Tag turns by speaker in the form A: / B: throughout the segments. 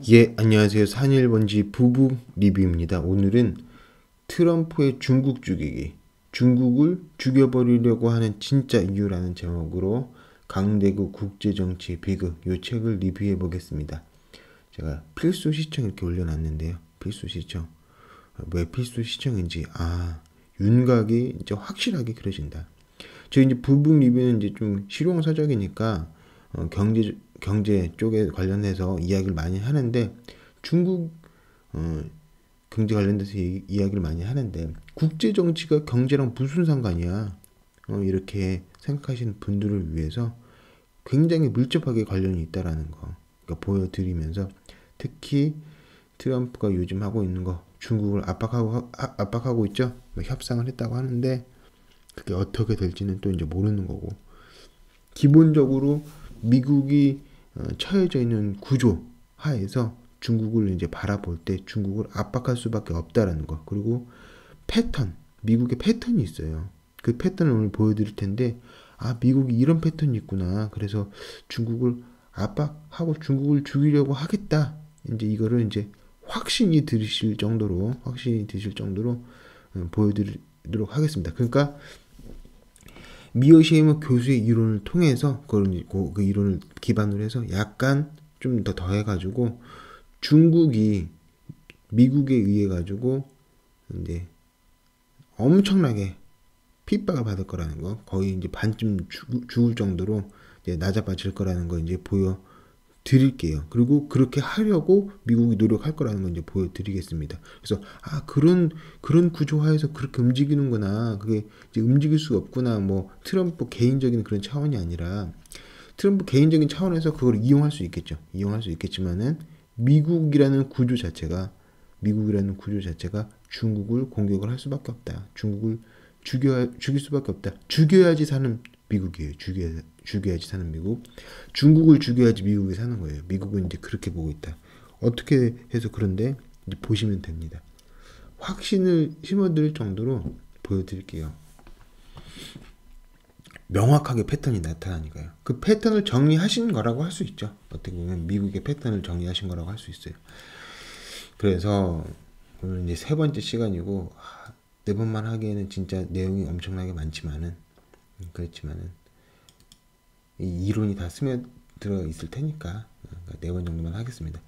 A: 예, 안녕하세요. 산일번지 부부 리뷰입니다. 오늘은 트럼프의 중국 죽이기, 중국을 죽여버리려고 하는 진짜 이유라는 제목으로 강대구 국제정치 비극 이 책을 리뷰해 보겠습니다. 제가 필수 시청 이렇게 올려놨는데요. 필수 시청. 왜 필수 시청인지, 윤곽이 이제 확실하게 그려진다. 저희 이제 부부 리뷰는 이제 좀 실용서적이니까 경제 쪽에 관련해서 이야기를 많이 하는데 중국 경제 관련돼서 이야기를 많이 하는데 국제 정치가 경제랑 무슨 상관이야? 이렇게 생각하시는 분들을 위해서 굉장히 밀접하게 관련이 있다라는 거 그러니까 보여드리면서 특히 트럼프가 요즘 하고 있는 거 중국을 압박하고 있죠. 뭐 협상을 했다고 하는데 그게 어떻게 될지는 또 이제 모르는 거고 기본적으로 미국이 처해져 있는 구조 하에서 중국을 이제 바라볼 때 중국을 압박할 수밖에 없다라는 거 그리고 패턴 미국의 패턴이 있어요. 그 패턴을 오늘 보여드릴 텐데 미국이 이런 패턴이 있구나. 그래서 중국을 압박하고 중국을 죽이려고 하겠다. 이제 이거를 이제 확신이 드실 정도로 보여드리도록 하겠습니다. 그러니까 미어시에머 교수의 이론을 통해서 그 이론을 기반으로 해서 약간 좀 더 더해가지고 중국이 미국에 의해 가지고 이제 엄청나게 핍박을 받을 거라는 거 거의 이제 반쯤 죽을 정도로 이제 나자빠질 거라는 거 이제 보여 드릴게요. 그리고 그렇게 하려고 미국이 노력할 거라는 걸 이제 보여드리겠습니다. 그래서 그런 구조화에서 그렇게 움직이는구나. 그게 이제 움직일 수가 없구나. 뭐 트럼프 개인적인 그런 차원이 아니라 트럼프 개인적인 차원에서 그걸 이용할 수 있겠죠. 이용할 수 있겠지만은 미국이라는 구조 자체가 중국을 공격을 할 수밖에 없다. 중국을 죽일 수밖에 없다. 죽여야지 사는 미국이에요. 죽여야지 사는 미국. 중국을 죽여야지 미국이 사는 거예요. 미국은 이제 그렇게 보고 있다. 어떻게 해서 그런데 이제 보시면 됩니다. 확신을 심어드릴 정도로 보여드릴게요. 명확하게 패턴이 나타나니까요. 그 패턴을 정리하신 거라고 할 수 있죠. 어떻게 보면 미국의 패턴을 정리하신 거라고 할 수 있어요. 그래서 오늘 이제 세 번째 시간이고 네 번만 하기에는 진짜 내용이 엄청나게 많지만은 그렇지만은 이 이론이 다 스며들어 있을 테니까 네 번 정도만 하겠습니다.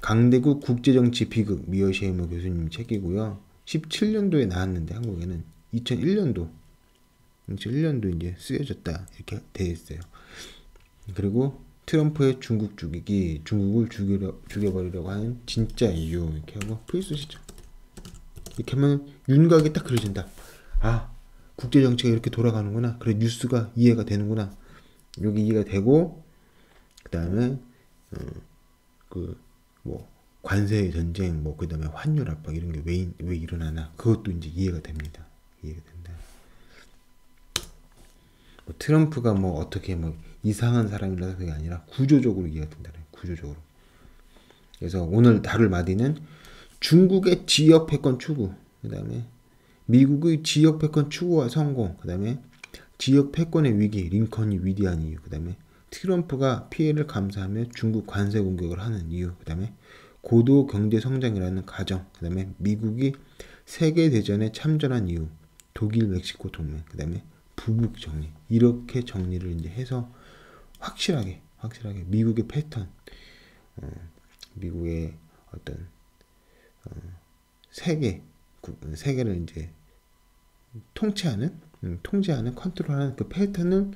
A: 강대구 국제정치 비극 미어시에머 교수님 책이고요. 17년도에 나왔는데 한국에는 2001년도 이제 쓰여졌다 이렇게 되어 있어요. 그리고 트럼프의 중국 죽이기, 중국을 죽여버리려고 하는 진짜 이유 이렇게 하고 필수시죠. 이렇게 하면 윤곽이 딱 그려진다. 국제 정치가 이렇게 돌아가는구나. 그래 뉴스가 이해가 되는구나. 여기 이해가 되고 그다음에 뭐 관세 전쟁 뭐 그다음에 환율 압박 이런 게 왜 일어나나 그것도 이제 이해가 됩니다. 이해가 된다. 뭐 트럼프가 뭐 어떻게 뭐 이상한 사람이라서 그게 아니라 구조적으로 이해가 된다는 구조적으로. 그래서 오늘 다룰 마디는 중국의 지역 패권 추구, 그다음에 미국의 지역 패권 추구와 성공, 그다음에 지역 패권의 위기, 링컨이 위대한 이유, 그다음에 트럼프가 피해를 감수하며 중국 관세 공격을 하는 이유, 그다음에 고도 경제 성장이라는 가정, 그다음에 미국이 세계 대전에 참전한 이유, 독일 멕시코 동맹, 그다음에 부북 정리 이렇게 정리를 이제 해서 확실하게 미국의 패턴, 미국의 어떤 세계를 이제 통제하는 컨트롤하는 그 패턴을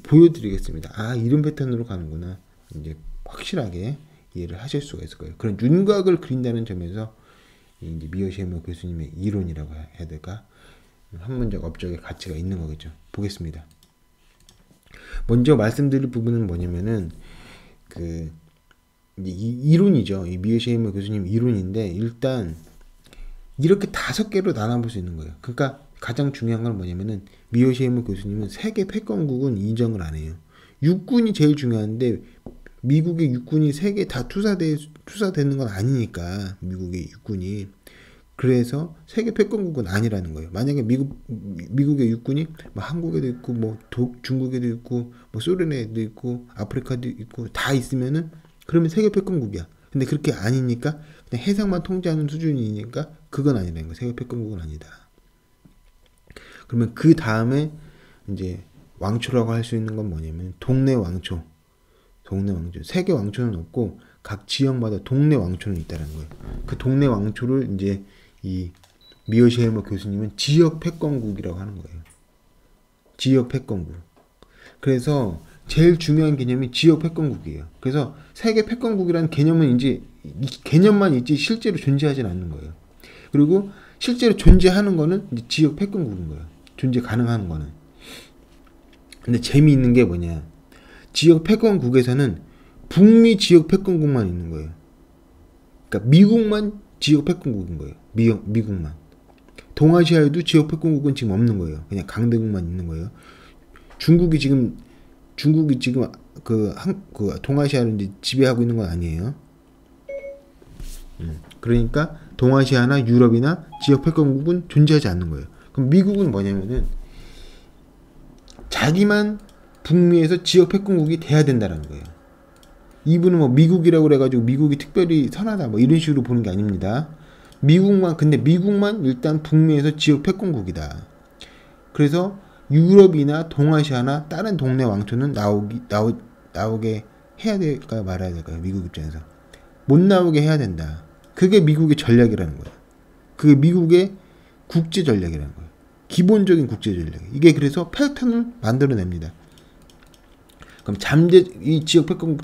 A: 보여드리겠습니다. 이런 패턴으로 가는구나. 이제 확실하게 이해를 하실 수가 있을 거예요. 그런 윤곽을 그린다는 점에서 이제 미어시에머 교수님의 이론이라고 해야 될까? 학문적 업적의 가치가 있는 거겠죠. 보겠습니다. 먼저 말씀드릴 부분은 뭐냐면은 이 이론이죠. 이 미어시에머 교수님 이론인데 일단 이렇게 5개로 나눠볼 수 있는 거예요. 그러니까 가장 중요한 건 뭐냐면은 미어시에머 교수님은 세계 패권국은 인정을 안 해요. 육군이 제일 중요한데 미국의 육군이 세계 다 투사되는 건 아니니까 미국의 육군이 그래서 세계 패권국은 아니라는 거예요. 만약에 미국의 육군이 뭐 한국에도 있고 뭐 중국에도 있고 뭐 소련에도 있고 아프리카도 있고 다 있으면은 그러면 세계 패권국이야. 근데 그렇게 아니니까 그냥 해상만 통제하는 수준이니까 그건 아니라는 거예요. 세계 패권국은 아니다. 그러면 그 다음에 이제 왕초라고 할 수 있는 건 뭐냐면 동네 왕초. 동네 왕초. 세계 왕초는 없고 각 지역마다 동네 왕초는 있다는 거예요. 그 동네 왕초를 이제 이 미어시헤이머 교수님은 지역 패권국이라고 하는 거예요. 지역 패권국. 그래서 제일 중요한 개념이 지역 패권국이에요. 그래서 세계 패권국이라는 개념은 이제 개념만 있지 실제로 존재하지는 않는 거예요. 그리고 실제로 존재하는 거는 이제 지역 패권국인 거예요. 존재 가능한 거는. 근데 재미있는 게 뭐냐? 지역 패권국에서는 북미 지역 패권국만 있는 거예요. 그러니까 미국만 지역 패권국인 거예요. 미국만. 동아시아에도 지역 패권국은 지금 없는 거예요. 그냥 강대국만 있는 거예요. 중국이 지금 그 동아시아를 이제 지배하고 있는 건 아니에요. 그러니까 동아시아나 유럽이나 지역 패권국은 존재하지 않는 거예요. 그럼 미국은 뭐냐면은 자기만 북미에서 지역 패권국이 돼야 된다는 거예요. 이분은 뭐 미국이라고 그래가지고 미국이 특별히 선하다 뭐 이런 식으로 보는 게 아닙니다. 근데 미국만 일단 북미에서 지역 패권국이다. 그래서 유럽이나 동아시아나 다른 동네 왕초는 나오게 해야 될까요? 말아야 될까요? 미국 입장에서. 못 나오게 해야 된다. 그게 미국의 전략이라는 거예요. 그게 미국의 국제 전략이라는 거예요. 기본적인 국제 전략. 이게 그래서 패턴을 만들어냅니다. 그럼 이 지역 패권국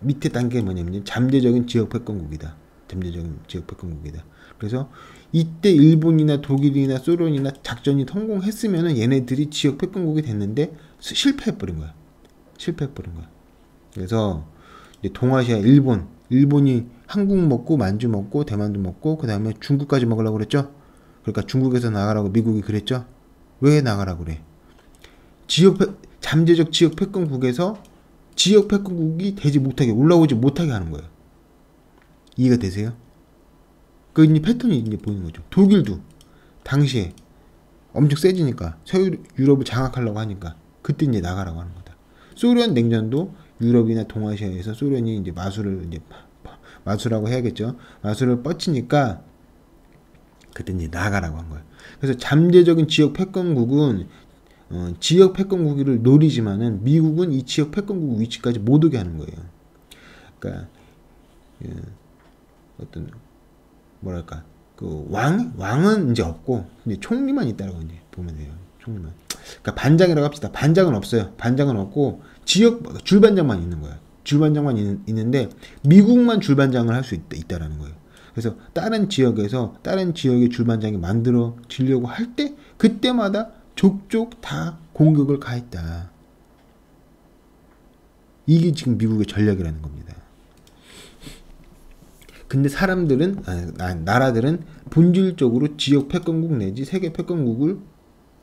A: 밑에 단계가 뭐냐면 잠재적인 지역 패권국이다. 잠재적인 지역 패권국이다. 그래서 이때 일본이나 독일이나 소련이나 작전이 성공했으면은 얘네들이 지역 패권국이 됐는데 실패해버린 거야. 그래서 이제 동아시아 일본이 한국 먹고 만주 먹고 대만도 먹고 그 다음에 중국까지 먹으려고 그랬죠. 그러니까 중국에서 나가라고 미국이 그랬죠. 왜 나가라고 그래? 잠재적 지역 패권국에서 지역 패권국이 되지 못하게 올라오지 못하게 하는 거예요. 이해가 되세요? 그 이제 패턴이 이제 보이는 거죠. 독일도 당시에 엄청 세지니까 서유럽을 장악하려고 하니까 그때 이제 나가라고 하는 거다. 소련 냉전도 유럽이나 동아시아에서 소련이 이제 마술하고 해야겠죠. 마술을 뻗치니까 그때 이제 나가라고 한 거예요. 그래서 잠재적인 지역 패권국은 지역 패권국을 노리지만은 미국은 이 지역 패권국 위치까지 못 오게 하는 거예요. 그러니까 어떤 뭐랄까 그 왕은 이제 없고 이제 총리만 있다라고 이제 보면 돼요. 총리만. 그러니까 반장이라고 합시다. 반장은 없어요. 반장은 없고 줄반장만 있는 거예요. 줄반장만 있는데 미국만 줄반장을 할 수 있다라는 거예요. 그래서 다른 지역의 줄반장이 만들어지려고 할 때 그때마다 족족 다 공격을 가했다. 이게 지금 미국의 전략이라는 겁니다. 근데 나라들은 본질적으로 지역 패권국 내지 세계 패권국을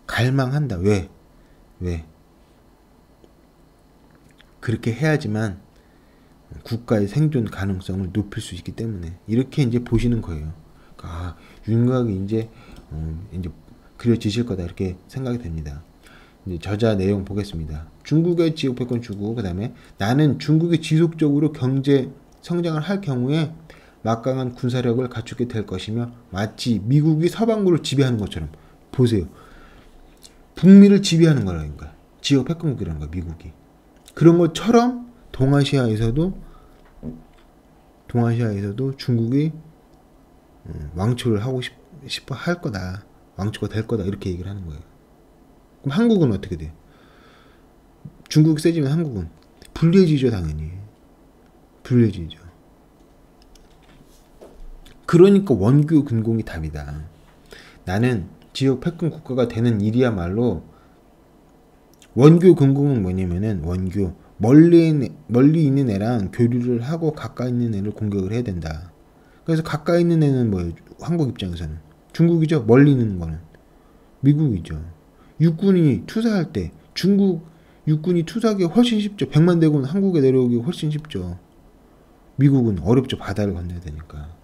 A: 갈망한다. 왜? 그렇게 해야지만 국가의 생존 가능성을 높일 수 있기 때문에 이렇게 이제 보시는 거예요. 윤곽이 이제 그려지실 거다 이렇게 생각이 됩니다. 이제 저자 내용 보겠습니다. 중국의 지역 패권 주고 그다음에 나는 중국이 지속적으로 경제 성장을 할 경우에 막강한 군사력을 갖추게 될 것이며 마치 미국이 서방구를 지배하는 것처럼 보세요. 북미를 지배하는 거라니까. 지역 패권국이라는 거야 미국이. 그런 것처럼 동아시아에서도 중국이 왕초를 하고 싶어 할 거다. 왕초가 될 거다. 이렇게 얘기를 하는 거예요. 그럼 한국은 어떻게 돼요? 중국이 세지면 한국은 불리해지죠. 당연히. 불리해지죠. 그러니까 원교 근공이 답이다. 나는 지역 패권 국가가 되는 일이야말로 원교 근공은 뭐냐면은 멀리 있는 애랑 교류를 하고 가까이 있는 애를 공격을 해야 된다. 그래서 가까이 있는 애는 뭐예요? 한국 입장에서는 중국이죠. 멀리 있는 거는 미국이죠. 육군이 투사할 때 중국 육군이 투사하기 훨씬 쉽죠. 100만 대군 한국에 내려오기 훨씬 쉽죠. 미국은 어렵죠. 바다를 건너야 되니까.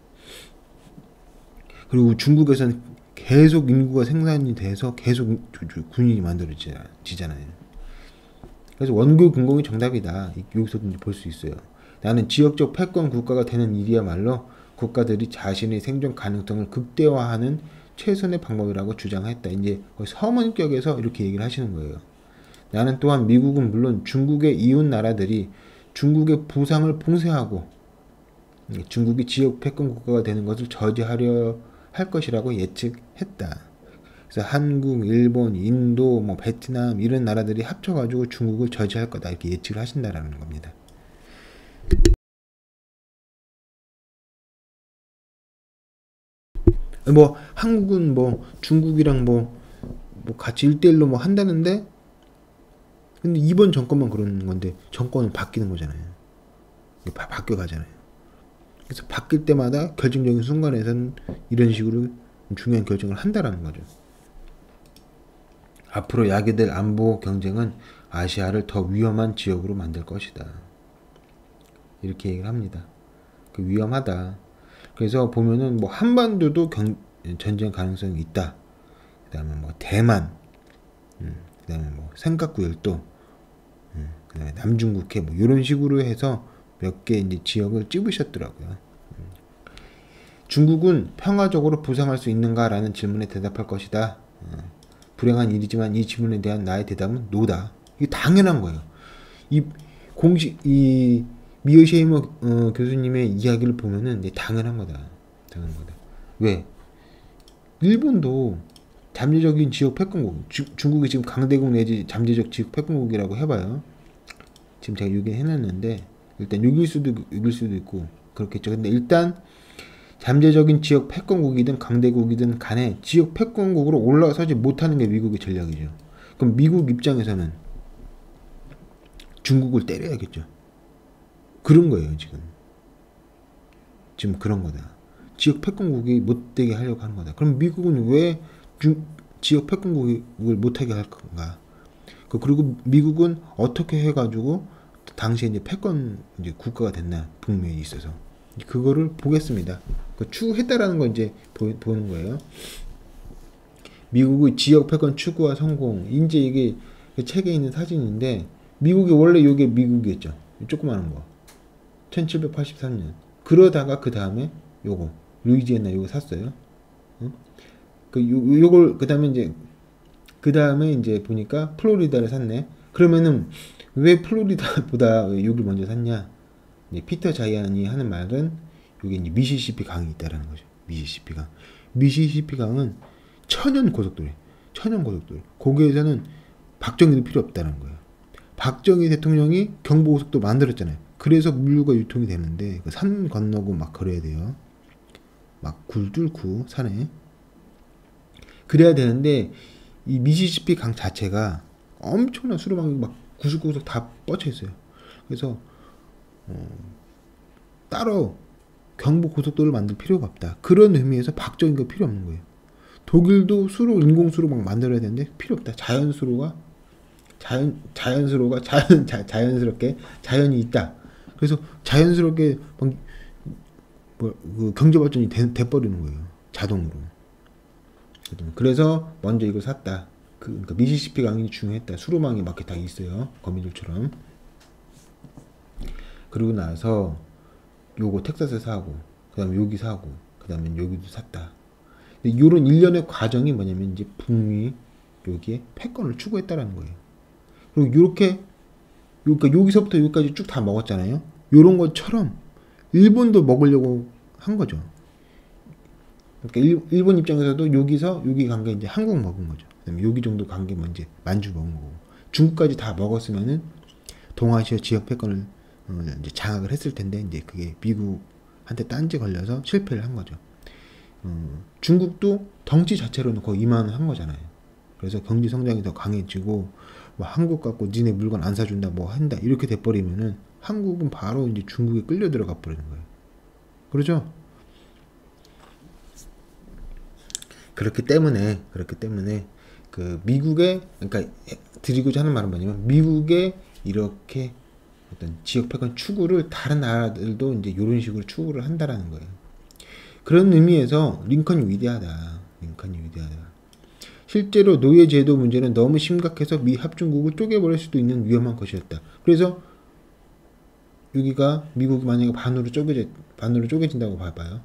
A: 그리고 중국에서는 계속 인구가 생산이 돼서 계속 군인이 만들어지잖아요. 그래서 원교 근공이 정답이다. 여기서도 볼 수 있어요. 나는 지역적 패권 국가가 되는 일이야말로 국가들이 자신의 생존 가능성을 극대화하는 최선의 방법이라고 주장했다. 이제 서문격에서 이렇게 얘기를 하시는 거예요. 나는 또한 미국은 물론 중국의 이웃 나라들이 중국의 부상을 봉쇄하고 중국이 지역 패권 국가가 되는 것을 저지하려 할 것이라고 예측했다. 그래서 한국, 일본, 인도, 뭐 베트남 이런 나라들이 합쳐가지고 중국을 저지할 거다 이렇게 예측을 하신다라는 겁니다. 뭐 한국은 뭐 중국이랑 뭐 같이 1대1로 뭐 한다는데 근데 이번 정권만 그러는 건데 정권은 바뀌는 거잖아요. 바뀌어 가잖아요. 그래서 바뀔 때마다 결정적인 순간에서는 이런 식으로 중요한 결정을 한다라는 거죠. 앞으로 야기될 안보 경쟁은 아시아를 더 위험한 지역으로 만들 것이다. 이렇게 얘기를 합니다. 위험하다. 그래서 보면은 뭐 한반도도 전쟁 가능성이 있다. 그다음에 뭐 대만, 그다음에 뭐 삼각구열도, 그다음에 남중국해 뭐 이런 식으로 해서 몇 개 이제 지역을 찝으셨더라고요. 중국은 평화적으로 부상할 수 있는가라는 질문에 대답할 것이다. 불행한 일이지만 이 질문에 대한 나의 대답은 노다. 이게 당연한 거예요. 이 미어쉐이머 교수님의 이야기를 보면은 당연한 거다. 당연한 거다. 왜? 일본도 잠재적인 지역 패권국, 중국이 지금 강대국 내지 잠재적 지역 패권국이라고 해봐요. 지금 제가 여기 해놨는데 일단 6일 수도 있고 그렇겠죠. 근데 일단 잠재적인 지역 패권국이든 강대국이든 간에 지역 패권국으로 올라서지 못하는 게 미국의 전략이죠. 그럼 미국 입장에서는 중국을 때려야겠죠. 그런 거예요, 지금 그런 거다. 지역 패권국이 못되게 하려고 하는 거다. 그럼 미국은 왜 지역 패권국을 못하게 할 건가? 그리고 미국은 어떻게 해가지고 당시에 이제 패권 이제 국가가 됐나 북미에 있어서 그거를 보겠습니다. 추구했다라는 거 이제 보는 거예요. 미국의 지역 패권 추구와 성공. 이제 이게 책에 있는 사진인데 미국이 원래 이게 미국이었죠. 조그마한 거. 1783년. 그러다가 그 다음에 요거 루이지애나 요거 샀어요. 요걸 그 다음에 이제 보니까 플로리다를 샀네. 그러면은 왜 플로리다보다 여기를 먼저 샀냐? 피터 자이안이 하는 말은 여기 이제 미시시피 강이 있다라는 거죠. 미시시피 강. 미시시피 강은 천연 고속도로. 거기에서는 박정희도 필요 없다는 거예요. 박정희 대통령이 경부고속도로 만들었잖아요. 그래서 물류가 유통이 되는데 산 건너고 막 걸어야 돼요. 막 굴 뚫고 산에. 그래야 되는데 이 미시시피 강 자체가 엄청난 수로망이 막 구석구석 다 뻗쳐 있어요. 그래서 따로 경부고속도로를 만들 필요가 없다. 그런 의미에서 박정희가 필요 없는 거예요. 독일도 인공수로 막 만들어야 되는데 필요 없다. 자연스럽게 자연이 있다. 그래서 자연스럽게 경제 발전이 돼버리는 거예요. 자동으로. 그래서 먼저 이걸 샀다. 그러니까 미시시피 강이 중요했다. 수로망이 막 다 있어요. 거미줄처럼. 그리고 나서 요거 텍사스 사고, 그 다음에 여기 사고, 그 다음에 여기도 샀다. 근데 요런 일련의 과정이 뭐냐면 이제 북미 여기에 패권을 추구했다라는 거예요. 그리고 요렇게 그러니까 여기서부터 여기까지 쭉 다 먹었잖아요. 요런 것처럼 일본도 먹으려고 한 거죠. 그러니까 일본 입장에서도 여기서 여기 간 게 이제 한국 먹은 거죠. 그다음에 여기 정도 간 게 이제 만주 먹은 거고 중국까지 다 먹었으면은 동아시아 지역 패권을 이제 장악을 했을 텐데 이제 그게 미국한테 딴지 걸려서 실패를 한 거죠. 중국도 덩치 자체로는 거의 이만한 거잖아요. 그래서 경제 성장이 더 강해지고 뭐 한국 갖고 니네 물건 안 사준다 뭐 한다 이렇게 돼버리면은 한국은 바로 이제 중국에 끌려 들어가 버리는 거예요. 그렇죠? 그렇기 때문에 그 미국의 그러니까 드리고자 하는 말은 뭐냐면 미국의 이렇게 어떤 지역 패권 추구를 다른 나라들도 이제 이런 식으로 추구를 한다라는 거예요. 그런 의미에서 링컨이 위대하다. 실제로 노예 제도 문제는 너무 심각해서 미 합중국을 쪼개버릴 수도 있는 위험한 것이었다. 그래서 여기가 미국이 만약에 반으로 쪼개진다고 봐봐요.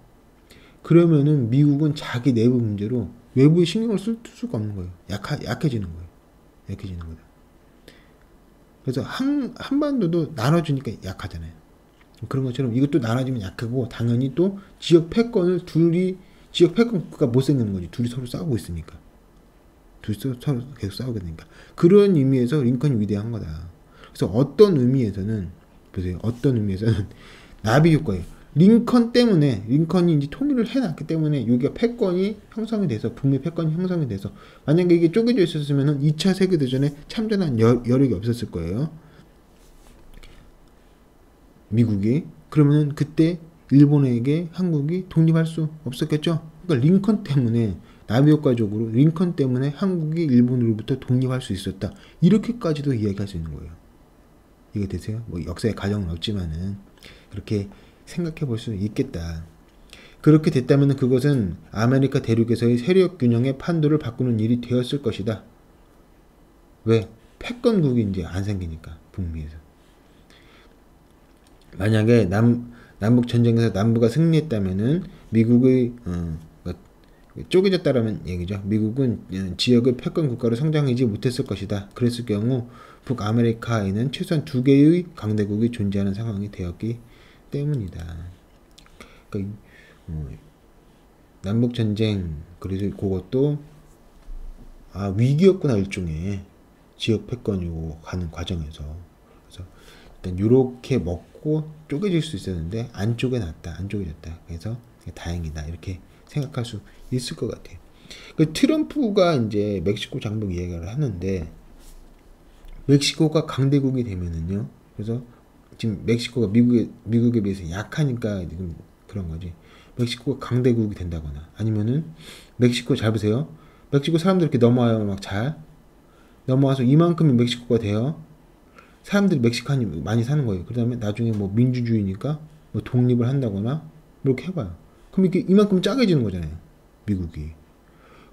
A: 그러면은 미국은 자기 내부 문제로 외부에 신경을 쓸 수가 없는 거예요. 약해지는 거예요. 약해지는 거다. 그래서 한반도도 나눠주니까 약하잖아요. 그런 것처럼 이것도 나눠지면 약하고, 당연히 또 지역 패권을 지역 패권국가 못 생기는 거지. 둘이 서로 싸우고 있으니까. 둘이 서로 계속 싸우게 되니까. 그런 의미에서 링컨이 위대한 거다. 그래서 어떤 의미에서는, 보세요. 어떤 의미에서는 나비 효과예요. 링컨이 이제 통일을 해놨기 때문에 여기가 패권이 형성이 돼서, 북미 패권이 형성이 돼서, 만약에 이게 쪼개져 있었으면 2차 세계대전에 참전한 여력이 없었을 거예요. 미국이. 그러면 그때 일본에게 한국이 독립할 수 없었겠죠. 그러니까 링컨 때문에, 나비 효과적으로 링컨 때문에 한국이 일본으로부터 독립할 수 있었다. 이렇게까지도 이야기할 수 있는 거예요. 이게 되세요? 뭐 역사의 가정은 없지만은 그렇게 생각해 볼 수 있겠다. 그렇게 됐다면 그것은 아메리카 대륙에서의 세력 균형의 판도를 바꾸는 일이 되었을 것이다. 왜? 패권국이 이제 안 생기니까, 북미에서. 만약에 남북 전쟁에서 남부가 승리했다면은 미국의 쪼개졌다라는 얘기죠. 미국은 지역의 패권 국가로 성장하지 못했을 것이다. 그랬을 경우 북아메리카에는 최소한 두 개의 강대국이 존재하는 상황이 되었기 때문이다. 그러니까 남북 전쟁, 그래서 그것도 위기였구나, 일종의 지역 패권이고 가는 과정에서. 그래서 일단 이렇게 먹고 쪼개질 수 있었는데 안 쪼개졌다. 그래서 다행이다. 이렇게 생각할 수 있을 것 같아요. 그 트럼프가 이제 멕시코 장벽 이야기를 하는데, 멕시코가 강대국이 되면은요. 그래서 지금 멕시코가 미국에 비해서 약하니까 지금 그런 거지. 멕시코가 강대국이 된다거나, 아니면은 멕시코, 잘 보세요. 멕시코 사람들 이렇게 넘어와요. 막 잘 넘어와서 이만큼이 멕시코가 돼요. 사람들이 멕시칸이 많이 사는 거예요. 그 다음에 나중에 뭐 민주주의니까 뭐 독립을 한다거나 이렇게 해봐요. 그럼 이렇게 이만큼 작아지는 거잖아요, 미국이.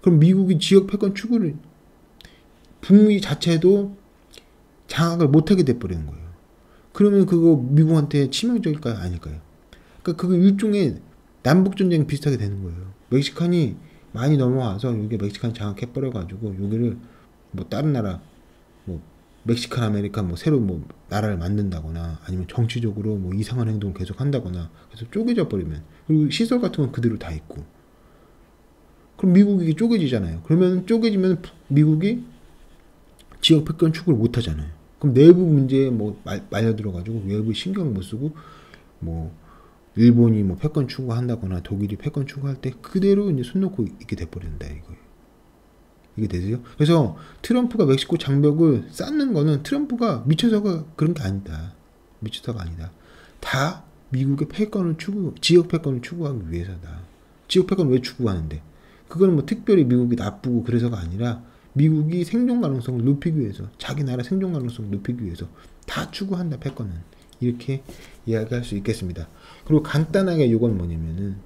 A: 그럼 미국이 지역 패권 추구를, 북미 자체도 장악을 못하게 돼버리는 거예요. 그러면 그거 미국한테 치명적일까요? 아닐까요? 그러니까 그거 일종의 남북전쟁 비슷하게 되는 거예요. 멕시칸이 많이 넘어와서 여기 멕시칸 장악해버려가지고 여기를 뭐 다른 나라, 뭐 멕시칸 아메리칸 뭐 새로 뭐 나라를 만든다거나, 아니면 정치적으로 뭐 이상한 행동을 계속 한다거나, 그래서 쪼개져 버리면, 그리고 시설 같은 건 그대로 다 있고, 그럼 미국이 쪼개지잖아요. 그러면 쪼개지면 미국이 지역 패권 추구를 못 하잖아요. 그럼 내부 문제에 뭐 말려들어가지고 외부 신경 못 쓰고, 뭐 일본이 뭐 패권 추구한다거나 독일이 패권 추구할 때 그대로 이제 손 놓고 있게 돼버린다, 이거예요. 이게 되세요? 그래서 트럼프가 멕시코 장벽을 쌓는 거는 트럼프가 미쳐서가 그런 게 아니다. 미쳐서가 아니다. 다 미국의 지역 패권을 추구하기 위해서다. 지역 패권 왜 추구하는데? 그거는 뭐 특별히 미국이 나쁘고 그래서가 아니라 미국이 생존 가능성을 높이기 위해서, 자기 나라 생존 가능성을 높이기 위해서 다 추구한다, 패권은. 이렇게 이야기할 수 있겠습니다. 그리고 간단하게 이건 뭐냐면은,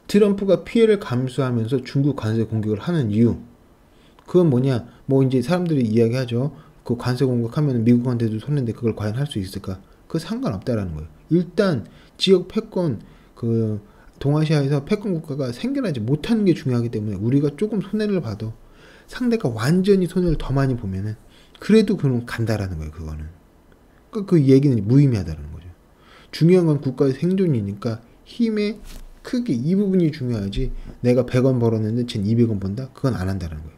A: 트럼프가 피해를 감수하면서 중국 관세 공격을 하는 이유, 그건 뭐냐, 뭐 이제 사람들이 이야기하죠. 그 관세 공격하면 미국한테도 손해인데 그걸 과연 할 수 있을까? 그거 상관없다라는 거예요. 일단 지역 패권, 그 동아시아에서 패권 국가가 생겨나지 못하는 게 중요하기 때문에, 우리가 조금 손해를 봐도 상대가 완전히 손해를 더 많이 보면은 그래도 그럼 간다라는 거예요. 그거는 그 얘기는 무의미하다는 거죠. 중요한 건 국가의 생존이니까 힘의 크기, 이 부분이 중요하지, 내가 100원 벌었는데 쟨 200원 번다? 그건 안 한다는 거예요.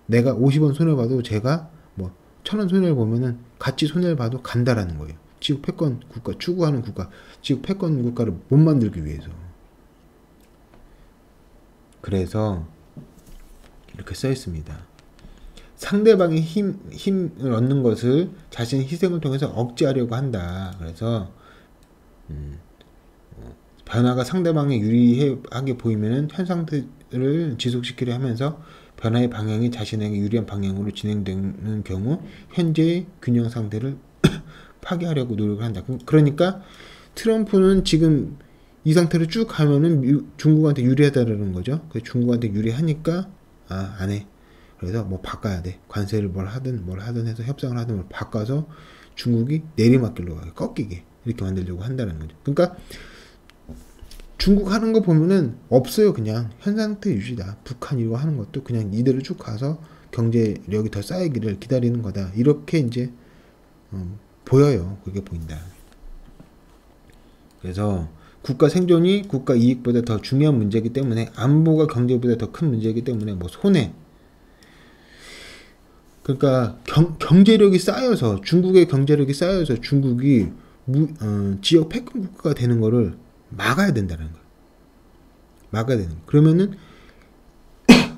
A: 내가 50원 손해봐도 제가 뭐 1000원 손해를 보면은 같이 손해를 봐도 간다라는 거예요. 지역 패권 국가 추구하는 국가, 지역 패권 국가를 못 만들기 위해서. 그래서 이렇게 써 있습니다. 상대방의 힘을 얻는 것을 자신의 희생을 통해서 억제하려고 한다. 그래서 변화가 상대방에 유리하게 보이면 현상들을 지속시키려 하면서 변화의 방향이 자신에게 유리한 방향으로 진행되는 경우 현재의 균형 상태를 파괴하려고 노력을 한다. 그러니까 트럼프는 지금 이 상태로 쭉 가면은 중국한테 유리하다라는 거죠. 그 중국한테 유리하니까 안 해. 그래서 뭐 바꿔야 돼. 관세를 뭘 하든 해서 협상을 하든 뭘 바꿔서 중국이 내리막길로 가게, 꺾이게 이렇게 만들려고 한다는 거죠. 그러니까 중국 하는 거 보면은 없어요. 그냥 현 상태 유지다. 북한 이거 하는 것도 그냥 이대로 쭉 가서 경제력이 더 쌓이기를 기다리는 거다. 이렇게 이제 보여요. 그게 보인다. 그래서 국가 생존이 국가 이익보다 더 중요한 문제이기 때문에, 안보가 경제보다 더 큰 문제이기 때문에 뭐 손해, 그러니까 경제력이 쌓여서, 중국의 경제력이 쌓여서 중국이 지역 패권 국가가 되는 거를 막아야 된다는 거예요. 막아야 되는 거예요. 그러면은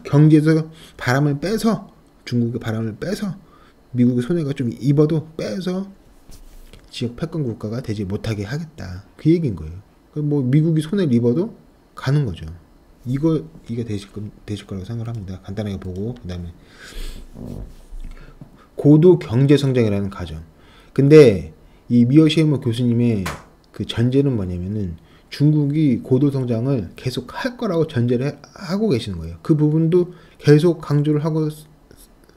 A: 경제에서 바람을 빼서, 중국의 바람을 빼서, 미국의 손해가 좀 입어도 빼서 지역 패권 국가가 되지 못하게 하겠다. 그 얘기인 거예요. 뭐 미국이 손해를 입어도 가는 거죠. 이게 되실 거라고 생각을 합니다. 간단하게 보고, 그 다음에 고도 경제 성장이라는 가정. 근데 이 미어시에머 교수님의 그 전제는 뭐냐면은 중국이 고도 성장을 계속 할 거라고 전제를 하고 계시는 거예요. 그 부분도 계속 강조를 하고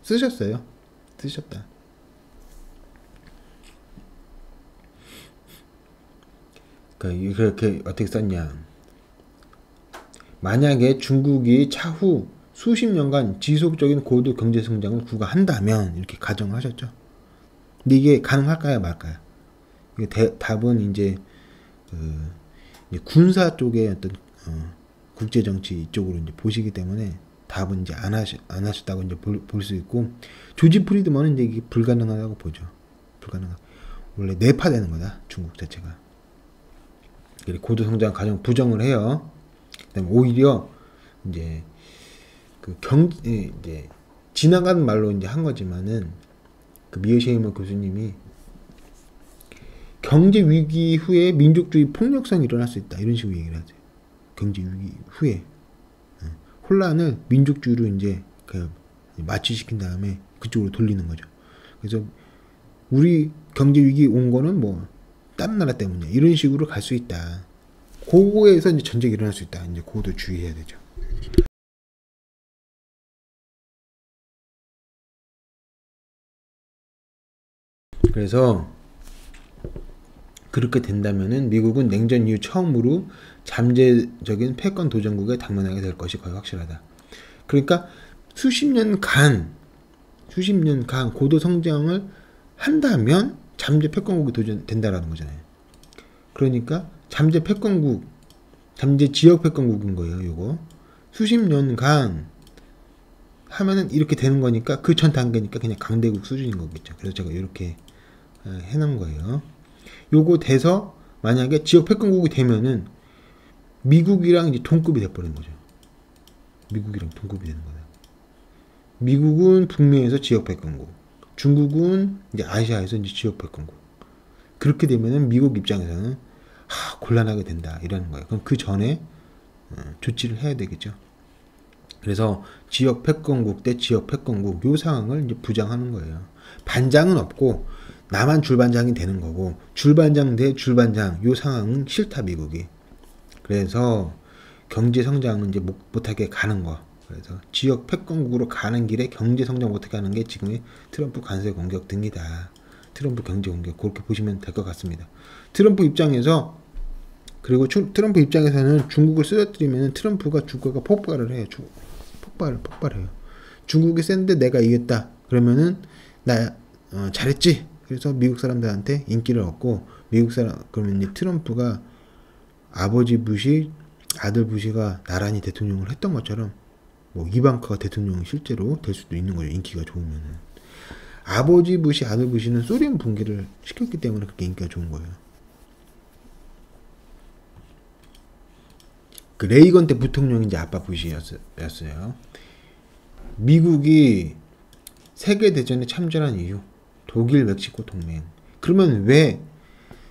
A: 쓰셨다. 그러니까 이렇게 어떻게 썼냐. 만약에 중국이 차후 수십 년간 지속적인 고도 경제 성장을 구가한다면, 이렇게 가정하셨죠. 근데 이게 가능할까요, 말까요? 이게 답은 이제 군사 쪽의 어떤 국제 정치 이쪽으로 이제 보시기 때문에 답은 이제 안 하셨다고 이제 볼 수 있고, 조지 프리드먼은 이제 이게 불가능하다고 보죠. 원래 내파되는 거다, 중국 자체가. 고도 성장 가정 부정을 해요. 그다음에 오히려 이제 이제 지나가는 말로 이제 한 거지만은, 그 미어시에머 교수님이 경제 위기 후에 민족주의 폭력성이 일어날 수 있다, 이런 식으로 얘기를 하죠. 경제 위기 후에 혼란을 민족주의로 이제 마취시킨 다음에 그쪽으로 돌리는 거죠. 그래서 우리 경제 위기 온 거는 뭐 다른 나라 때문이야, 이런 식으로 갈 수 있다. 그거에서 이제 전쟁이 일어날 수 있다. 이제 그것도 주의해야 되죠. 그래서 그렇게 된다면은 미국은 냉전 이후 처음으로 잠재적인 패권 도전국에 당면하게 될 것이 거의 확실하다. 그러니까 수십 년간 고도 성장을 한다면 잠재 패권국이 도전된다라는 거잖아요. 그러니까 잠재 지역 패권국인 거예요. 요거 수십 년간 하면은 이렇게 되는 거니까, 그 전 단계니까 그냥 강대국 수준인 거겠죠. 그래서 제가 이렇게 해놓은 거예요. 요거 돼서 만약에 지역 패권국이 되면은 미국이랑 이제 동급이 돼버린 거죠. 미국이랑 동급이 되는 거다. 미국은 북미에서 지역 패권국, 중국은 이제 아시아에서 이제 지역 패권국. 그렇게 되면은 미국 입장에서는 곤란하게 된다, 이라는 거예요. 그럼 그 전에 조치를 해야 되겠죠. 그래서 지역 패권국 대 지역 패권국, 요 상황을 이제 부장하는 거예요. 반장은 없고 나만 줄반장이 되는 거고, 줄반장 대 줄반장, 요 상황은 싫다, 미국이. 그래서 경제 성장은 이제 못하게 가는 거. 그래서 지역 패권국으로 가는 길에 경제 성장 못하게 하는 게 지금의 트럼프 관세 공격 등이다. 트럼프 경제 공격, 그렇게 보시면 될 것 같습니다. 트럼프 입장에서는 중국을 쓰러뜨리면 트럼프가 주가가 폭발을 해요. 폭발해요. 중국이 센데 내가 이겼다. 그러면은 나 잘했지. 그래서 미국 사람들한테 인기를 얻고, 그러면 이제 트럼프가 아버지 부시, 아들 부시가 나란히 대통령을 했던 것처럼 뭐 이방카가 대통령이 실제로 될 수도 있는 거죠. 인기가 좋으면은. 아버지 부시, 아들 부시는 소련 붕괴를 시켰기 때문에 그렇게 인기가 좋은 거예요. 그 레이건 때 부통령이 이제 아빠 부시였어요. 미국이 세계대전에 참전한 이유, 독일, 멕시코 동맹. 그러면 왜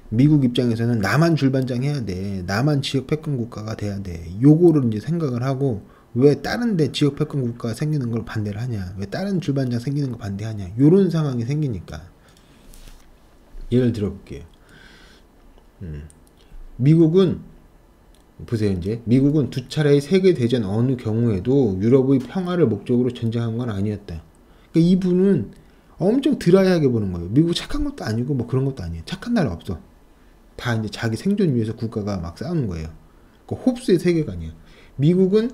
A: 미국 입장에서는 나만 줄반장 해야 돼, 나만 지역 패권 국가가 돼야 돼, 요거를 이제 생각을 하고, 왜 다른 데 지역 패권 국가가 생기는 걸 반대를 하냐, 왜 다른 줄반장 생기는 거 반대하냐, 요런 상황이 생기니까. 예를 들어 볼게요. 미국은 보세요. 이제 미국은 두 차례의 세계대전 어느 경우에도 유럽의 평화를 목적으로 전쟁한 건 아니었다. 그러니까 이분은 엄청 드라이하게 보는 거예요. 미국 착한 것도 아니고 뭐 그런 것도 아니에요. 착한 나라 없어. 다 이제 자기 생존 위해서 국가가 막 싸우는 거예요. 그 홉스의 세계관이에요. 미국은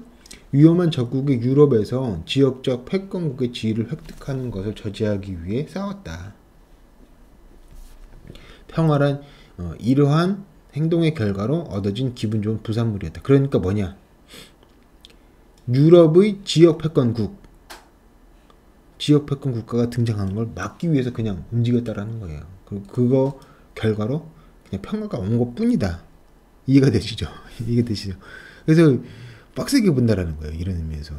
A: 위험한 적국의 유럽에서 지역적 패권국의 지위를 획득하는 것을 저지하기 위해 싸웠다. 평화란 이러한 행동의 결과로 얻어진 기분 좋은 부산물이었다. 그러니까 뭐냐? 유럽의 지역 패권 국가가 등장하는 걸 막기 위해서 그냥 움직였다라는 거예요. 그리고 그거 결과로 그냥 평화가 온 것뿐이다. 이해가 되시죠? 이해가 되시죠? 그래서 빡세게 본다라는 거예요. 이런 의미에서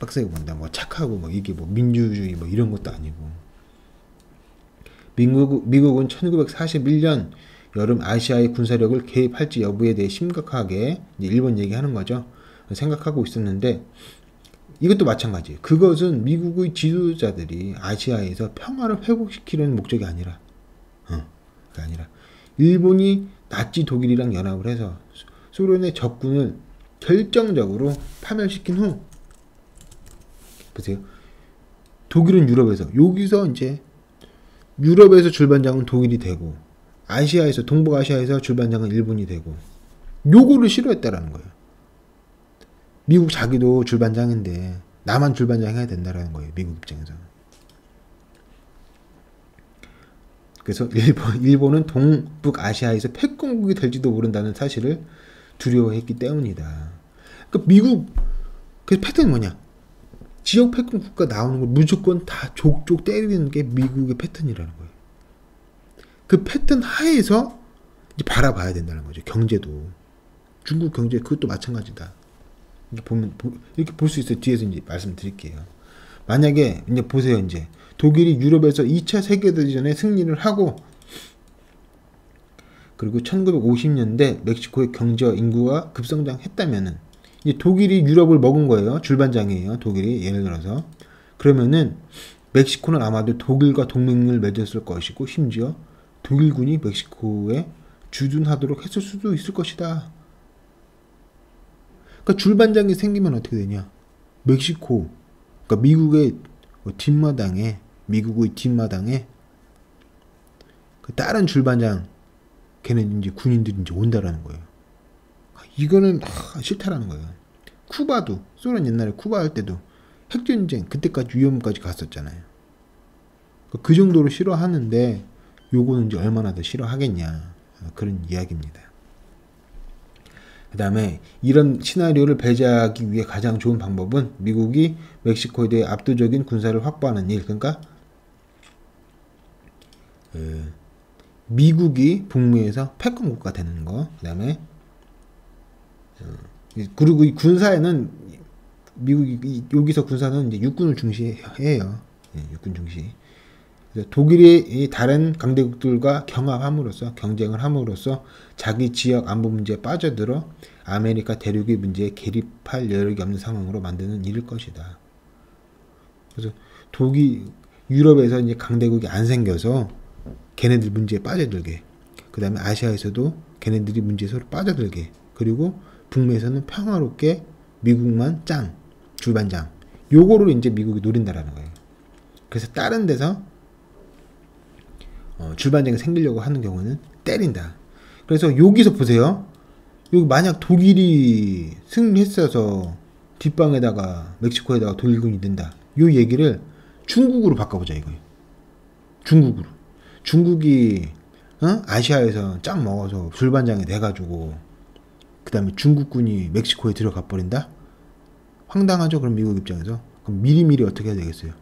A: 빡세게 본다. 뭐 착하고 뭐 이게 뭐 민주주의 뭐 이런 것도 아니고. 미국은 1941년 여름 아시아의 군사력을 개입할지 여부에 대해 심각하게 이제 일본 얘기하는 거죠. 생각하고 있었는데 이것도 마찬가지예요. 그것은 미국의 지도자들이 아시아에서 평화를 회복시키려는 목적이 아니라 그게 아니라 일본이 나치 독일이랑 연합을 해서 소련의 적군을 결정적으로 파멸시킨 후 보세요. 독일은 유럽에서 여기서 이제 유럽에서 줄반장은 독일이 되고 아시아에서 동북아시아에서 줄반장은 일본이 되고 요거를 싫어했다라는 거예요. 미국 자기도 줄반장인데 나만 줄반장 해야 된다라는 거예요. 미국 입장에서. 그래서 일본은 동북아시아에서 패권국이 될지도 모른다는 사실을 두려워했기 때문이다. 그러니까 미국 그 패턴이 뭐냐? 지역 패권 국가 나오는 걸 무조건 다 족족 때리는 게 미국의 패턴이라는 거예요. 그 패턴 하에서 이제 바라봐야 된다는 거죠. 경제도 중국 경제 그것도 마찬가지다. 이렇게 보면 이렇게 볼 수 있어요. 뒤에서 이제 말씀드릴게요. 만약에 이제 보세요. 이제 독일이 유럽에서 2차 세계대전에 승리를 하고 그리고 1950년대 멕시코의 경제와 인구가 급성장했다면은 이제 독일이 유럽을 먹은 거예요. 줄반장이에요. 독일이 예를 들어서 그러면은 멕시코는 아마도 독일과 동맹을 맺었을 것이고 심지어 독일군이 멕시코에 주둔하도록 했을 수도 있을 것이다. 그러니까 줄반장이 생기면 어떻게 되냐? 멕시코, 그러니까 미국의 뒷마당에 그 다른 줄반장 걔는 이제 군인들이 이제 온다라는 거예요. 이거는 싫다라는 거예요. 쿠바도 소련 옛날에 쿠바 할 때도 핵전쟁 그때까지 위험까지 갔었잖아요. 그 정도로 싫어하는데 요거는 이제 얼마나 더 싫어하겠냐 그런 이야기입니다. 그 다음에 이런 시나리오를 배제하기 위해 가장 좋은 방법은 미국이 멕시코에 대해 압도적인 군사를 확보하는 일. 그러니까 미국이 북미에서 패권국가 되는 거. 그 다음에 그리고 이 군사에는 미국이 여기서 군사는 이제 육군을 중시해요. 육군 중시. 그래서 독일이 다른 강대국들과 경합함으로써 경쟁을 함으로써 자기 지역 안보 문제에 빠져들어 아메리카 대륙의 문제에 개입할 여력이 없는 상황으로 만드는 일일 것이다. 그래서 유럽에서 이제 강대국이 안 생겨서 걔네들 문제에 빠져들게. 그 다음에 아시아에서도 걔네들이 문제에 서로 빠져들게. 그리고 북미에서는 평화롭게 미국만 줄반장. 요거를 이제 미국이 노린다라는 거예요. 그래서 다른 데서 줄반장이 생기려고 하는 경우는 때린다. 그래서 여기서 보세요. 여기 만약 독일이 승리했어서 뒷방에다가 멕시코에다가 독일군이 든다. 요 얘기를 중국으로 바꿔보자 이거예요. 중국이 아시아에서 짱 먹어서 줄반장이 돼가지고 그 다음에 중국군이 멕시코에 들어가 버린다? 황당하죠. 그럼 미국 입장에서. 그럼 미리미리 어떻게 해야 되겠어요?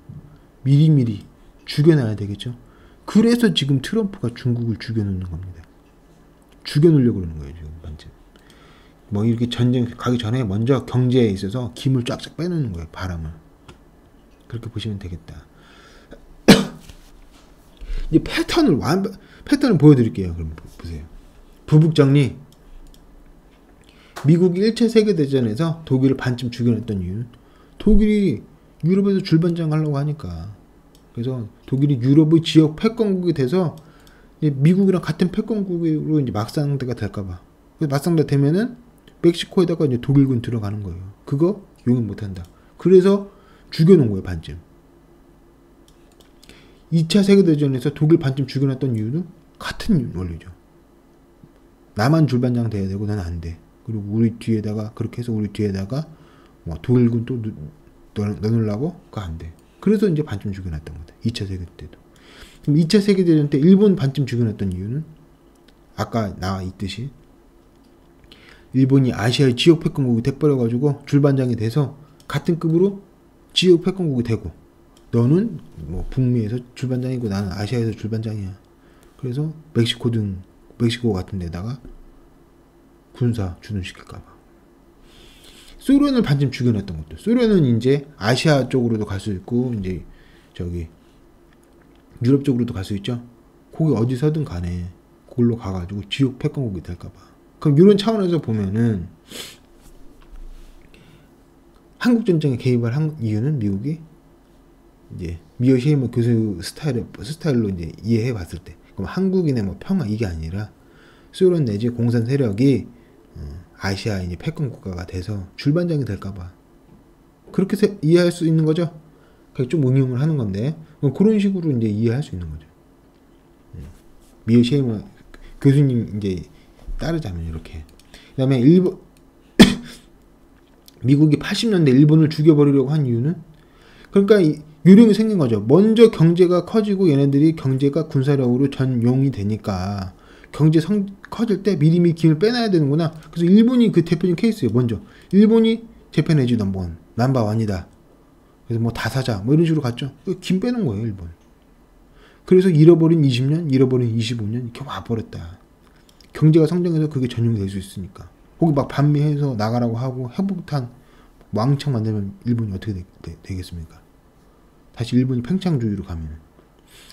A: 미리미리 죽여놔야 되겠죠. 그래서 지금 트럼프가 중국을 죽여놓는 겁니다. 죽여놓으려고 그러는 거예요. 지금 현재. 뭐 이렇게 전쟁 가기 전에 먼저 경제에 있어서 김을 쫙쫙 빼놓는 거예요. 바람을. 그렇게 보시면 되겠다. 이제 패턴을 보여드릴게요. 그럼 보세요. 부북정리. 미국이 1차 세계대전에서 독일을 반쯤 죽여냈던 이유는 독일이 유럽에서 줄반장 하려고 하니까. 그래서 독일이 유럽의 지역 패권국이 돼서 이제 미국이랑 같은 패권국으로 이제 막상대가 될까봐. 그래서 막상대 되면은 멕시코에다가 이제 독일군 들어가는 거예요. 그거 용인 못한다. 그래서 죽여놓은 거예요. 반쯤. 2차 세계대전에서 독일 반쯤 죽여놨던 이유는 같은 원리죠. 나만 줄반장 돼야 되고 나는 안 돼. 그리고 우리 뒤에다가 그렇게 해서 우리 뒤에다가 뭐 독일군 또 넣으려고 그거 안 돼. 그래서 이제 반쯤 죽여놨던 거다. 2차 세계 때도. 그럼 2차 세계대전 때 일본 반쯤 죽여놨던 이유는 아까 나와 있듯이 일본이 아시아의 지역 패권국이 돼버려가지고 줄반장이 돼서 같은 급으로 지역 패권국이 되고 너는 뭐 북미에서 줄반장이고 나는 아시아에서 줄반장이야. 그래서 멕시코 같은 데다가 군사 주둔시킬까봐. 소련을 반쯤 죽여놨던 것도. 소련은 이제 아시아 쪽으로도 갈 수 있고 이제 저기 유럽 쪽으로도 갈 수 있죠. 거기 어디서든 간에 그걸로 가가지고 지역 패권국이 될까봐. 그럼 이런 차원에서 보면은 한국 전쟁에 개입을 한 이유는 미국이 이제 미어쉐이머 교수 스타일로 이제 이해해 봤을 때, 그럼 한국인의 뭐 평화 이게 아니라 소련 내지 공산 세력이 아시아 이제 패권 국가가 돼서 줄반장이 될까봐 그렇게 이해할 수 있는 거죠. 좀 응용을 하는 건데 그런 식으로 이제 이해할 수 있는 거죠. 미어쉐이머 교수님 이제 따르자면 이렇게. 그다음에 미국이 80년대 일본을 죽여버리려고 한 이유는 그러니까 요령이 생긴 거죠. 먼저 경제가 커지고 얘네들이 경제가 군사력으로 전용이 되니까 경제 커질 때 미리미리 김을 빼놔야 되는구나. 그래서 일본이 그 대표적인 케이스예요. 먼저 일본이 재팬 에지 넘버원 넘버원이다. 그래서 뭐 다 사자 뭐 이런 식으로 갔죠. 김 빼는 거예요 일본. 그래서 잃어버린 20년, 잃어버린 25년 이렇게 와버렸다. 경제가 성장해서 그게 전용이 될 수 있으니까. 거기 막 반미해서 나가라고 하고 핵폭탄 왕창 만들면 일본이 어떻게 되겠습니까? 다시 일본이 팽창주의로 가면.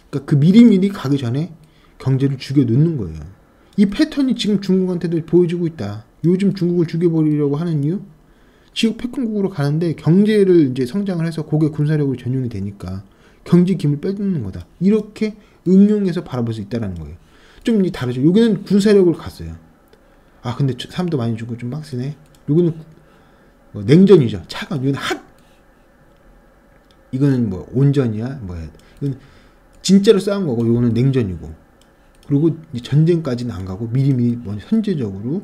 A: 그러니까 그 미리미리 가기 전에 경제를 죽여 놓는 거예요. 이 패턴이 지금 중국한테도 보여지고 있다. 요즘 중국을 죽여버리려고 하는 이유? 지역 패권국으로 가는데 경제를 이제 성장을 해서 거기에 군사력으로 전용이 되니까 경제 기물 빼놓는 거다. 이렇게 응용해서 바라볼 수 있다는 거예요. 좀 다르죠. 여기는 군사력을 갔어요. 아 근데 사람도 많이 죽고 좀 빡세네. 여기는 뭐 냉전이죠. 차가 여기는 이거는 뭐 온전이야 뭐야. 이건 진짜로 싸운 거고 이거는 냉전이고. 그리고 전쟁까지는 안 가고 미리미리 먼저 선제적으로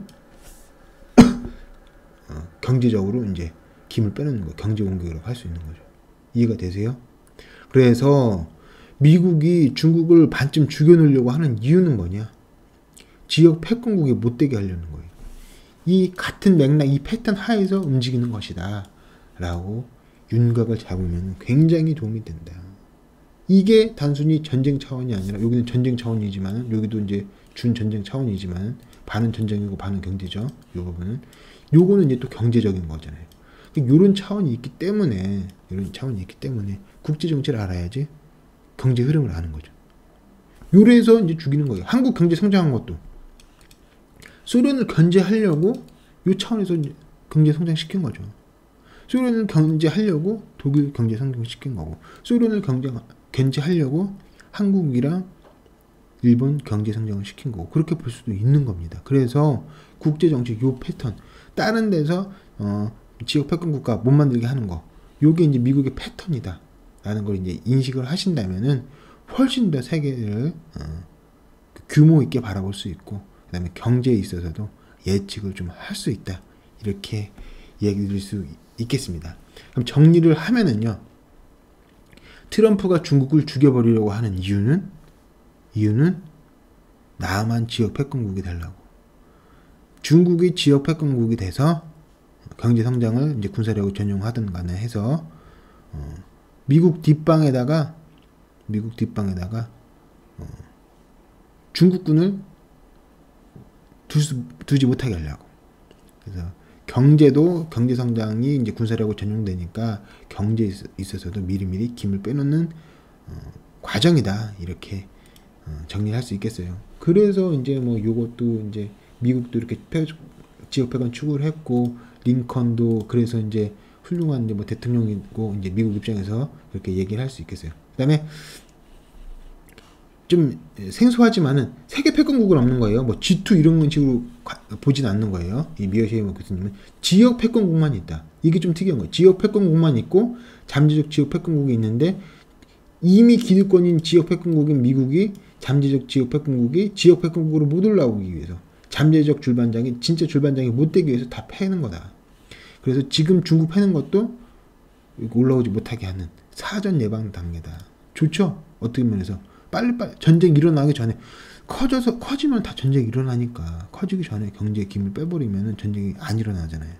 A: 경제적으로 이제 김을 빼놓는 거. 경제 공격이라고 할 수 있는 거죠. 이해가 되세요? 그래서 미국이 중국을 반쯤 죽여놓으려고 하는 이유는 뭐냐? 지역 패권국이 못되게 하려는 거예요. 이 같은 맥락, 이 패턴 하에서 움직이는 것이다 라고 윤곽을 잡으면 굉장히 도움이 된다. 이게 단순히 전쟁 차원이 아니라, 여기는 전쟁 차원이지만 여기도 이제 준전쟁 차원이지만 반은 전쟁이고 반은 경제죠. 이 부분은 요거는 이제 또 경제적인 거잖아요. 요런 차원이 있기 때문에 국제 정치를 알아야지 경제 흐름을 아는 거죠. 요래서 이제 죽이는 거예요. 한국 경제 성장한 것도 소련을 견제하려고 요 차원에서 경제 성장시킨 거죠. 소련을 견제하려고 독일 경제 성장시킨 거고, 소련을 견제하려고 한국이랑 일본 경제 성장을 시킨 거고, 그렇게 볼 수도 있는 겁니다. 그래서 국제 정치 요 패턴, 다른 데서 지역 패권 국가 못 만들게 하는 거, 요게 이제 미국의 패턴이다 라는 걸 이제 인식을 하신다면은 훨씬 더 세계를 규모 있게 바라볼 수 있고, 그 다음에 경제에 있어서도 예측을 좀 할 수 있다, 이렇게 이야기 드릴 수 있겠습니다. 그럼 정리를 하면은요, 트럼프가 중국을 죽여버리려고 하는 이유는 남한 지역 패권국이 되려고. 중국이 지역 패권국이 돼서 경제 성장을 이제 군사력을 전용하든 간에 해서 미국 뒷방에다가 중국군을 두지 못하게 하려고. 그래서 경제 성장이 이제 군사력으로 전용되니까 경제에 있어서도 미리미리 김을 빼놓는 과정이다, 이렇게 정리할 수 있겠어요. 그래서 이제 뭐 요것도 이제 미국도 이렇게 지역 패권 추구를 했고, 링컨도 그래서 이제 훌륭한 이제 뭐 대통령이고, 이제 미국 입장에서 그렇게 얘기를 할 수 있겠어요. 그다음에 좀 생소하지만은 세계 패권국은 없는 거예요. 뭐 G2 이런 식으로 보진 않는 거예요. 이 미어쉐이머 교수님은 지역 패권국만 있다. 이게 좀 특이한 거예요. 지역 패권국만 있고 잠재적 지역 패권국이 있는데 이미 기득권인 지역 패권국인 미국이 잠재적 지역 패권국이 지역 패권국으로 못 올라오기 위해서 잠재적 줄반장이 진짜 줄반장이 못 되기 위해서 다 패는 거다. 그래서 지금 중국 패는 것도 올라오지 못하게 하는 사전 예방 단계다. 좋죠? 어떻게 면에서 빨리빨리 전쟁 일어나기 전에 커지면 다 전쟁이 일어나니까 커지기 전에 경제 기밀 빼버리면 전쟁이 안 일어나잖아요.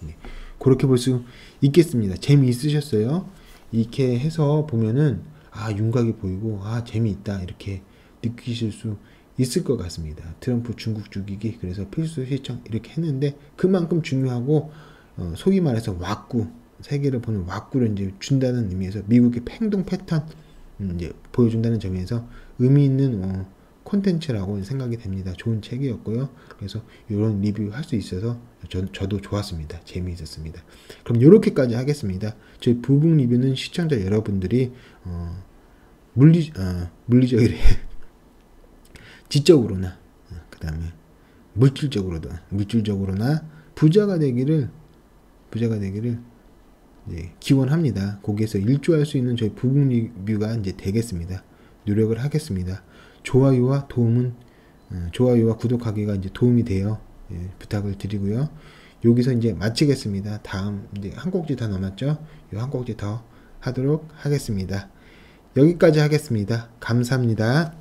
A: 네. 그렇게 볼 수 있겠습니다. 재미있으셨어요? 이렇게 해서 보면은 윤곽이 보이고 재미있다 이렇게 느끼실 수 있을 것 같습니다. 트럼프 중국 죽이기 그래서 필수 시청 이렇게 했는데 그만큼 중요하고 소위 말해서 왁구 세계를 보는 왁구를 이제 준다는 의미에서 미국의 행동 패턴 이제 보여준다는 점에서 의미 있는 콘텐츠라고 생각이 됩니다. 좋은 책이었고요. 그래서 이런 리뷰 할 수 있어서 저도 좋았습니다. 재미있었습니다. 그럼 이렇게까지 하겠습니다. 저희 부북 리뷰는 시청자 여러분들이 물리적이래 지적으로나 그 다음에 물질적으로나 부자가 되기를 기원합니다. 거기에서 일조할 수 있는 저희 부북 리뷰가 이제 되겠습니다. 노력을 하겠습니다. 좋아요와 구독하기가 이제 도움이 돼요. 부탁을 드리고요. 여기서 이제 마치겠습니다. 다음 이제 한 꼭지 더 남았죠? 이 한 꼭지 더 하도록 하겠습니다. 여기까지 하겠습니다. 감사합니다.